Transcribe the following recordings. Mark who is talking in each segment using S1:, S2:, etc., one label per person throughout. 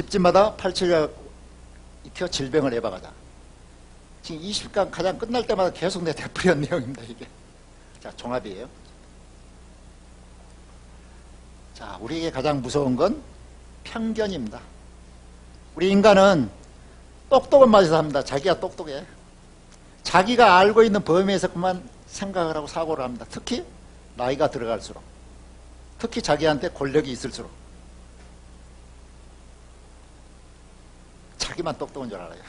S1: 집집마다 87가 익혀 질병을 예방하자. 지금 20강 가장 끝날 때마다 계속 내 되풀이한 내용입니다, 이게. 자, 종합이에요. 자, 우리에게 가장 무서운 건 편견입니다. 우리 인간은 똑똑한 맛에서 합니다. 자기가 똑똑해. 자기가 알고 있는 범위에서 그만 생각을 하고 사고를 합니다. 특히 나이가 들어갈수록, 특히 자기한테 권력이 있을수록 자기만 똑똑한 줄 알아요.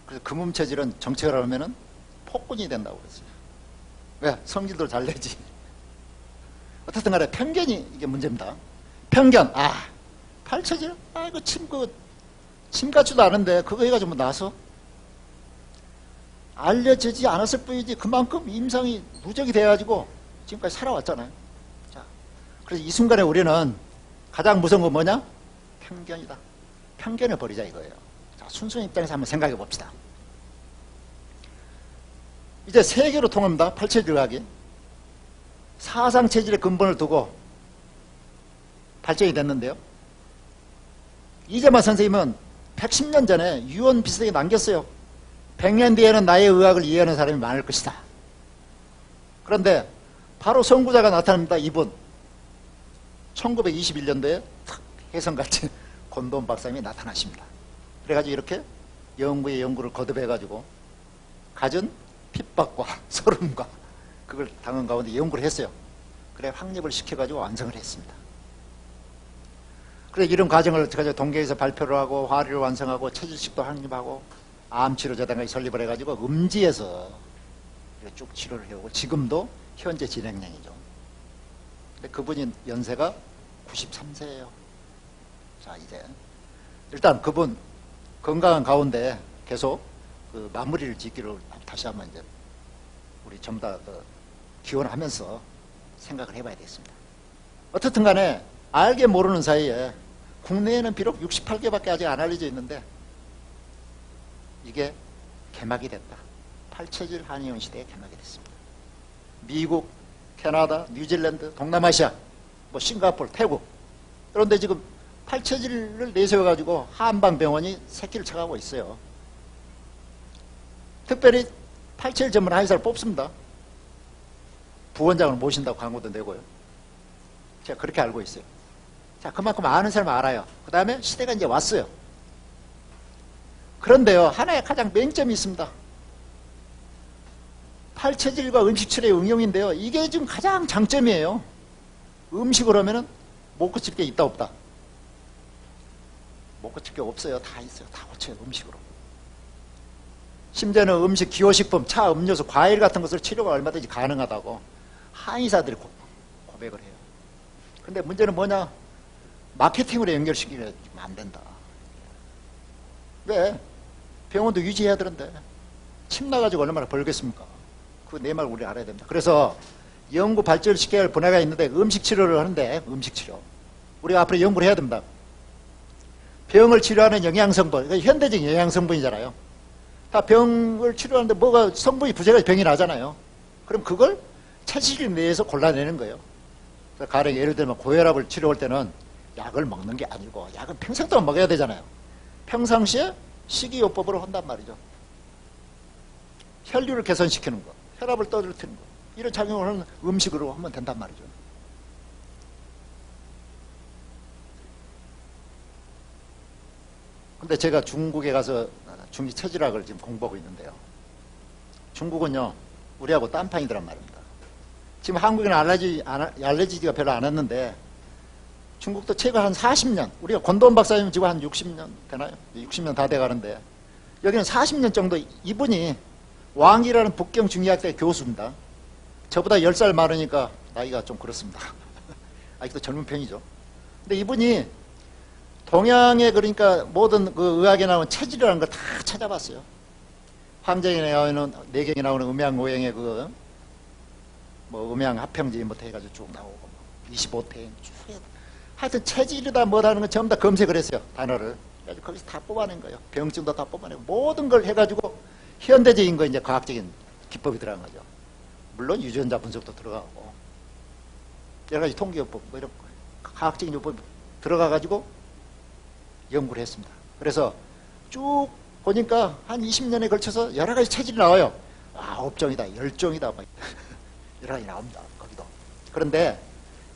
S1: 그래서 금음체질은 정책을 하면은 폭군이 된다고 그랬어요. 왜? 성질도 잘 내지. 어떻든 간에 편견이 이게 문제입니다. 편견. 아, 팔체질? 아, 이거 침 같지도 않은데 그거 해가지고 뭐 나서 알려지지 않았을 뿐이지 그만큼 임상이 누적이 돼가지고 지금까지 살아왔잖아요. 자, 그래서 이 순간에 우리는 가장 무서운 건 뭐냐? 편견이다. 편견을 버리자 이거예요. 자, 순수한 입장에서 한번 생각해 봅시다. 이제 세 개로 통합니다. 팔체질학이. 사상체질의 근본을 두고 발전이 됐는데요. 이재만 선생님은 110년 전에 유언 비슷하게 남겼어요. 100년 뒤에는 나의 의학을 이해하는 사람이 많을 것이다. 그런데 바로 선구자가 나타납니다. 이분. 1921년도에 탁 혜성같이 권도원 박사님이 나타나십니다. 그래가지고 이렇게 연구에 연구를 거듭해가지고 갖은 핍박과 소름과 그걸 당한 가운데 연구를 했어요. 그래 확립을 시켜가지고 완성을 했습니다. 그래 이런 과정을 동계에서 발표를 하고 화리를 완성하고 체질식도 확립하고 암치료재단까지 설립을 해가지고 음지에서 쭉 치료를 해오고 지금도 현재 진행형이죠. 근데 그분이 연세가 93세예요. 자, 이제 일단 그분 건강한 가운데 계속 그 마무리를 짓기를 다시 한번 이제 우리 전부 다 기원하면서 생각을 해봐야 되겠습니다. 어떻든 간에 알게 모르는 사이에 국내에는 비록 68개밖에 아직 안 알려져 있는데 이게 개막이 됐다. 팔체질 한의원 시대에 개막이 됐습니다. 미국, 캐나다, 뉴질랜드, 동남아시아, 뭐 싱가포르, 태국. 그런데 지금 팔체질을 내세워가지고 한방병원이 새끼를 쳐가고 있어요. 특별히 팔체질 전문 한의사를 뽑습니다. 부원장을 모신다고 광고도 내고요. 제가 그렇게 알고 있어요. 자, 그만큼 아는 사람 알아요. 그 다음에 시대가 이제 왔어요. 그런데요, 하나의 가장 맹점이 있습니다. 팔체질과 음식치료의 응용인데요. 이게 지금 가장 장점이에요. 음식으로 하면은 못 고칠 게 있다 없다. 못 고칠 게 없어요. 다 있어요. 다 고쳐요. 음식으로. 심지어는 음식, 기호식품, 차, 음료수, 과일 같은 것을 치료가 얼마든지 가능하다고 한의사들이 고백을 해요. 근데 문제는 뭐냐? 마케팅으로 연결시키면 안 된다. 왜? 병원도 유지해야 되는데 침 나가지고 얼마나 벌겠습니까? 그 내 말 우리 알아야 됩니다. 그래서 연구 발전을 시켜야 할 분야가 있는데 음식 치료를 하는데 음식 치료 우리가 앞으로 연구를 해야 됩니다. 병을 치료하는 영양성분, 현대적인 영양성분이잖아요. 다 병을 치료하는데 뭐가 성분이 부재가 병이 나잖아요. 그럼 그걸 체질 내에서 골라내는 거예요. 가령 예를 들면 고혈압을 치료할 때는 약을 먹는 게 아니고 약은 평생 동안 먹어야 되잖아요. 평상시에 식이요법으로 한단 말이죠. 혈류를 개선시키는 거, 혈압을 떨어뜨리는 거, 이런 작용을 하는 음식으로 하면 된단 말이죠. 근데 제가 중국에 가서 중기 체질학을 지금 공부하고 있는데요. 중국은요, 우리하고 딴판이더란 말입니다. 지금 한국에는 알레르기가 별로 안 왔는데 중국도 최근 한 40년, 우리가 권도원 박사님 지금 한 60년 되나요? 60년 다 돼가는데 여기는 40년 정도 이분이 왕이라는 북경 중의학대 교수입니다. 저보다 10살 많으니까 나이가 좀 그렇습니다. 아직도 젊은 편이죠. 근데 이분이 동양의 그러니까 모든 그 의학에 나오는 체질이라는 걸 다 찾아봤어요. 황정에 나오는 내경에 나오는 음양오행의 그 뭐 음양 합평지부터 해가지고 쭉 나오고 25태 쭉 하여튼 체질이다 뭐다는 건 전부 다 검색을 했어요. 단어를. 그래서 거기서 다 뽑아낸 거예요. 병증도 다 뽑아내고 모든 걸 해가지고 현대적인 거 이제 과학적인 기법이 들어간 거죠. 물론 유전자 분석도 들어가고 여러 가지 통계요법 뭐 이런 과학적인 요법이 들어가가지고 연구를 했습니다. 그래서 쭉 보니까 한 20년에 걸쳐서 여러 가지 체질이 나와요. 아, 업종이다, 열종이다, 막 여러 가지 나옵니다. 거기도. 그런데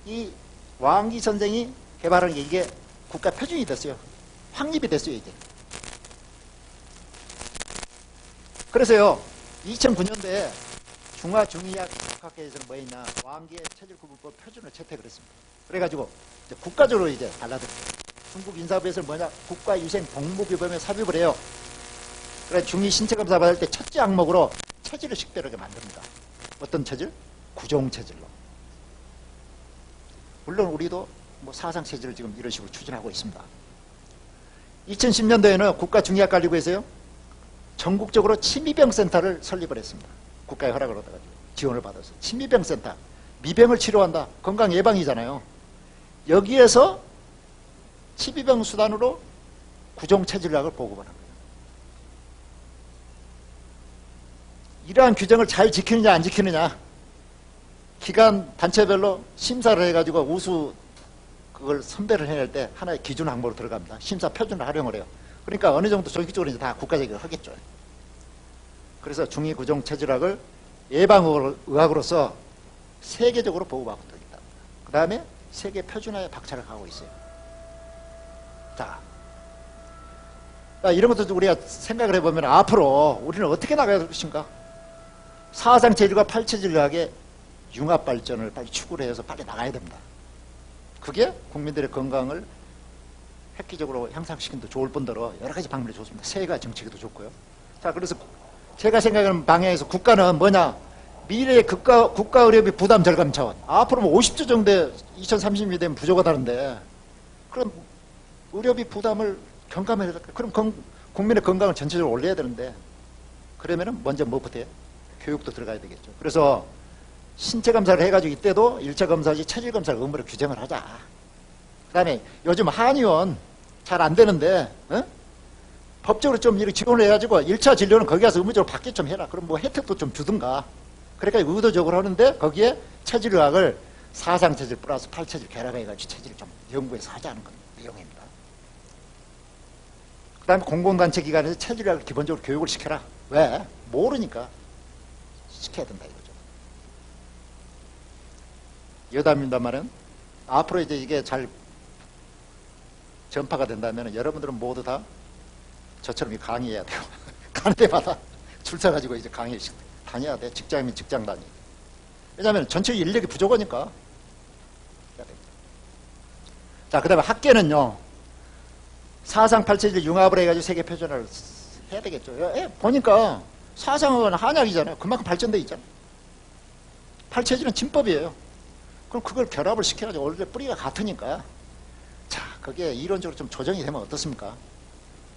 S1: 이 왕기 선생이 개발한 게 이게 국가 표준이 됐어요. 확립이 됐어요, 이제. 그래서요, 2009년도에 중화중의학 학회에서는 뭐 했냐, 왕기의 체질구분법 표준을 채택을 했습니다. 그래가지고 이제 국가적으로 이제 달라졌어요. 중국 인사부에서는 뭐냐, 국가위생 복무규범에 삽입을 해요. 그래 중위 신체검사 받을 때 첫째 항목으로 체질을 식별하게 만듭니다. 어떤 체질? 구종체질로. 물론 우리도 뭐 사상체질을 지금 이런 식으로 추진하고 있습니다. 2010년도에는 국가중의학관리부에서요, 전국적으로 침미병센터를 설립을 했습니다. 국가의 허락을 얻어가지고 지원을 받아서 침미병센터, 미병을 치료한다. 건강 예방이잖아요. 여기에서 침미병 수단으로 구종체질학을 보급을 합니다. 이러한 규정을 잘 지키느냐 안 지키느냐, 기관 단체별로 심사를 해가지고 우수 그걸 선별을 해낼 때 하나의 기준 항목으로 들어갑니다. 심사 표준을 활용을 해요. 그러니까 어느 정도 조직적으로 이제 다 국가적으로 하겠죠. 그래서 중의구종체질학을 예방의학으로서 세계적으로 보호받고 있다. 그 다음에 세계 표준화에 박차를 가고 있어요. 자, 이런 것도 우리가 생각을 해보면 앞으로 우리는 어떻게 나가야 될 것인가? 사상체질과 팔체질학의 융합 발전을 빨리 추구를 해서 빨리 나가야 됩니다. 그게 국민들의 건강을 획기적으로 향상시키는 데 좋을 뿐더러 여러 가지 방면이 좋습니다. 세가 정책에도 좋고요. 자, 그래서 제가 생각하는 방향에서 국가는 뭐냐? 미래의 국가 의료비 부담 절감 차원. 앞으로 뭐 50조 정도 2030년이 되면 부족하다는데, 그럼 의료비 부담을 경감해야 될까? 그럼 국민의 건강을 전체적으로 올려야 되는데, 그러면은 먼저 무엇부터 해요? 교육도 들어가야 되겠죠. 그래서 신체 검사를 해가지고 이때도 1차 검사지 체질 검사를 의무로 규정을 하자. 그 다음에 요즘 한의원 잘 안 되는데, 법적으로 좀 이렇게 지원을 해가지고 1차 진료는 거기 가서 의무적으로 받게 좀 해라. 그럼 뭐 혜택도 좀 주든가. 그러니까 의도적으로 하는데 거기에 체질의학을 사상체질 플러스 팔체질 결합해가지고 체질을 좀 연구해서 하자는 건 내용입니다. 그 다음에 공공단체 기관에서 체질의학을 기본적으로 교육을 시켜라. 왜? 모르니까 시켜야 된다 이거죠. 여담입니다만은 앞으로 이제 이게 잘 전파가 된다면 여러분들은 모두 다 저처럼 강의해야 돼요. 가는 데마다 줄 서가지고 이제 강의 다녀야 돼. 직장이면 직장 다니. 왜냐하면 전체 인력이 부족하니까. 해야 됩니다. 자, 그 다음에 학계는요, 사상 팔체질 융합을 해가지고 세계 표준화를 해야 되겠죠. 보니까 사상은 한약이잖아요. 그만큼 발전돼 있잖아요. 팔체질은 진법이에요. 그럼 그걸 결합을 시켜가지고 원래 뿌리가 같으니까. 자, 그게 이론적으로 좀 조정이 되면 어떻습니까?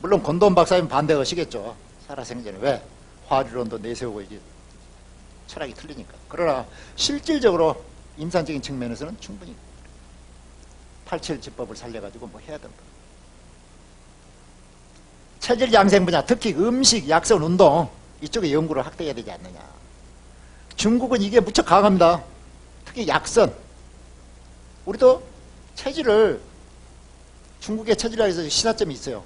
S1: 물론 권도원 박사님 반대하시겠죠. 살아생전에. 왜? 화리론도 내세우고 이게 철학이 틀리니까. 그러나 실질적으로 임산적인 측면에서는 충분히 팔체질법을 살려가지고 뭐 해야 된다. 체질 양생 분야, 특히 음식, 약선, 운동 이쪽에 연구를 확대해야 되지 않느냐. 중국은 이게 무척 강합니다. 특히 약선. 우리도 체질을, 중국의 체질학에서 신화점이 있어요.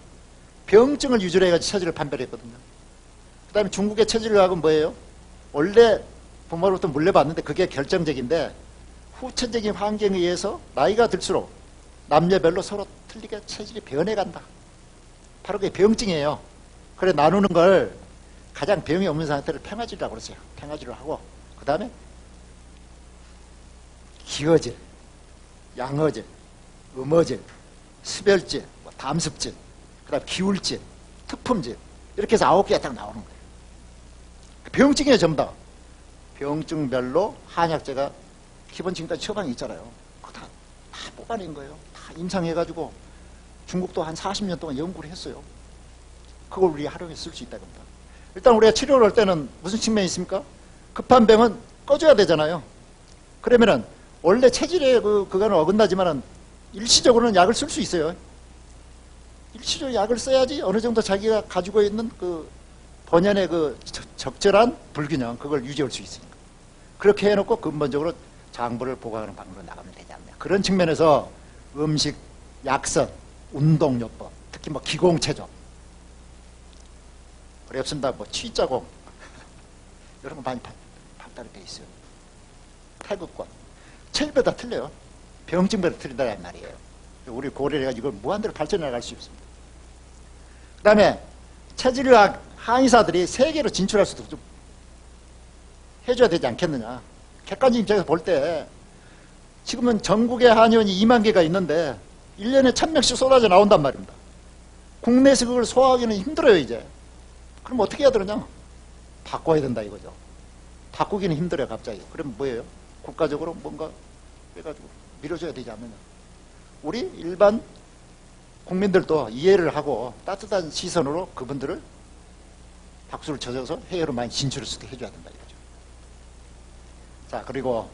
S1: 병증을 위주로 해가지고 체질을 판별했거든요. 그 다음에 중국의 체질학은 뭐예요? 원래 부모로부터 물려봤는데 그게 결정적인데, 후천적인 환경에 의해서 나이가 들수록 남녀별로 서로 틀리게 체질이 변해간다. 바로 그게 병증이에요. 그래 나누는 걸 가장 병이 없는 상태를 평화질이라고 그러세요. 평화질을 하고, 그 다음에 기어질, 양어질, 음어질, 수별질, 담습질, 그 다음에 기울질, 특품질, 이렇게 해서 9개가 딱 나오는 거예요. 병증이에요, 전부 다. 병증별로 한약재가 기본 지금까지 처방이 있잖아요. 그거 다 뽑아낸 거예요. 다 임상해가지고 중국도 한 40년 동안 연구를 했어요. 그걸 우리 활용해서 쓸 수 있다 겁니다. 일단 우리가 치료를 할 때는 무슨 측면이 있습니까? 급한 병은 꺼줘야 되잖아요. 그러면은 원래 체질에 그거는 어긋나지만은 일시적으로는 약을 쓸 수 있어요. 일시적으로 약을 써야지 어느 정도 자기가 가지고 있는 그 본연의 그 적절한 불균형, 그걸 유지할 수 있으니까. 그렇게 해놓고 근본적으로 장부를 보강하는 방법으로 나가면 되지 않냐. 그런 측면에서 음식, 약선, 운동요법, 특히 특히 뭐 기공체조, 어렵습니다. 뭐 취자공 이런 거 많이 발달이 돼 있어요. 태극권, 체질마다 틀려요. 병증마다 틀린다는 말이에요. 우리 고려가 이걸 무한대로 발전해 나갈 수 있습니다. 그 다음에 체질의학 한의사들이 세계로 진출할 수도 좀 해줘야 되지 않겠느냐. 객관적 입장에서 볼 때 지금은 전국에 한의원이 2만 개가 있는데 1년에 1000명씩 쏟아져 나온단 말입니다. 국내에서 그걸 소화하기는 힘들어요 이제. 그럼 어떻게 해야 되느냐. 바꿔야 된다 이거죠. 바꾸기는 힘들어요 갑자기. 그럼 뭐예요? 국가적으로 뭔가 해가지고 밀어줘야 되지 않느냐. 우리 일반 국민들도 이해를 하고 따뜻한 시선으로 그분들을 박수를 쳐줘서 해외로 많이 진출할 수 있게 해줘야 된다 이거죠. 자, 그리고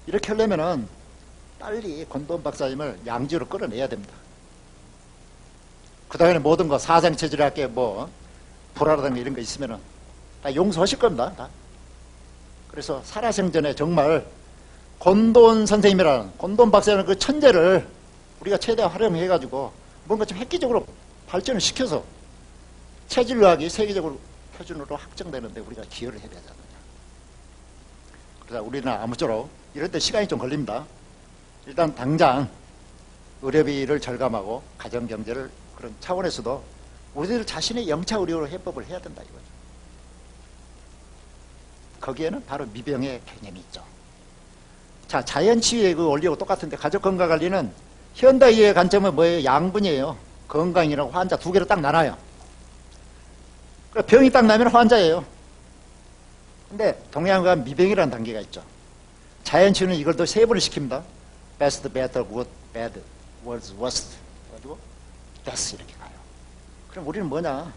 S1: 이렇게 하려면은 빨리 권도원 박사님을 양지로 끌어내야 됩니다. 그 다음에 모든 거 사상체질학계 뭐 불화라든가 이런 거 있으면은 다 용서하실 겁니다. 다. 그래서 살아생전에 정말 권도원 선생님이라는 권도원 박사라는 그 천재를 우리가 최대한 활용해가지고 뭔가 좀 획기적으로 발전을 시켜서 체질의학이 세계적으로 표준으로 확정되는데 우리가 기여를 해야 되지 않느냐. 그래서 우리는 아무쪼록 이럴 때 시간이 좀 걸립니다. 일단 당장 의료비를 절감하고 가정경제를 그런 차원에서도 우리들 자신의 영차 의료 해법을 해야 된다 이거죠. 거기에는 바로 미병의 개념이 있죠. 자, 자연치유의 그 원리하고 똑같은데 가족건강관리는 현대의의 관점은 뭐예요? 양분이에요. 건강이라고 환자 두 개로 딱 나눠요. 병이 딱 나면 환자예요. 근데 동양과 미병이라는 단계가 있죠. 자연치유는 이걸 더 세분을 시킵니다. best, better, good, bad, worst, worst 그래가지고 death 이렇게 가요. 그럼 우리는 뭐냐?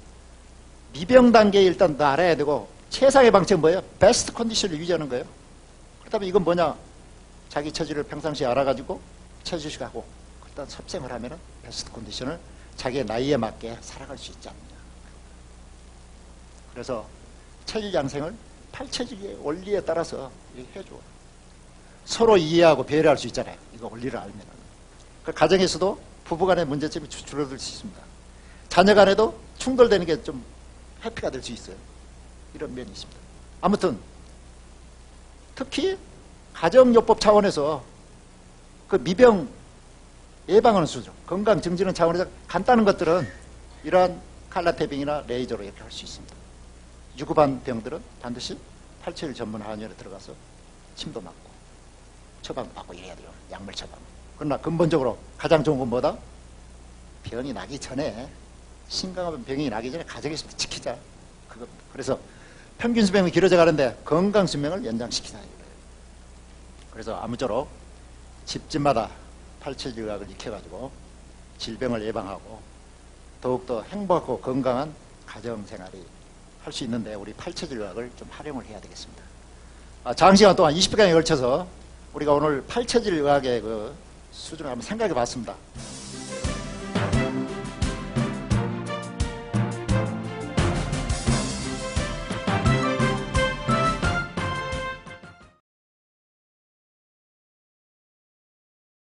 S1: 미병 단계에 일단 더 알아야 되고 최상의 방책은 뭐예요? 베스트 컨디션을 유지하는 거예요. 그렇다면 이건 뭐냐? 자기 처지를 평상시에 알아가지고 체질식하고 일단 섭생을 하면은 베스트 컨디션을 자기의 나이에 맞게 살아갈 수 있지 않느냐. 그래서 체질 양생을 팔체질의 원리에 따라서 해줘. 서로 이해하고 배려할 수 있잖아요. 이거 원리를 알면. 그 가정에서도 부부간의 문제점이 줄어들 수 있습니다. 자녀 간에도 충돌되는 게 좀 해피가 될 수 있어요. 이런 면이 있습니다. 아무튼 특히 가정요법 차원에서 그 미병 예방하는 수준, 건강 증진하는 차원에서 간단한 것들은 이러한 칼라테빙이나 레이저로 이렇게 할 수 있습니다. 유급한 병들은 반드시 팔체질 전문 한의원에 들어가서 침도 맞고 처방도 받고 이래야 돼요. 약물 처방. 그러나 근본적으로 가장 좋은 건 뭐다? 병이 나기 전에, 심각한 병이 나기 전에 가정에서부터 지키자. 그겁니다. 그래서 평균 수명이 길어져 가는데 건강 수명을 연장시키자. 그래서 아무쪼록 집집마다 팔체질의학을 익혀가지고 질병을 예방하고 더욱더 행복하고 건강한 가정생활이 할 수 있는데 우리 팔체질의학을 좀 활용을 해야 되겠습니다. 장시간 동안 20분간에 걸쳐서 우리가 오늘 팔체질의학의 그 수준을 한번 생각해 봤습니다.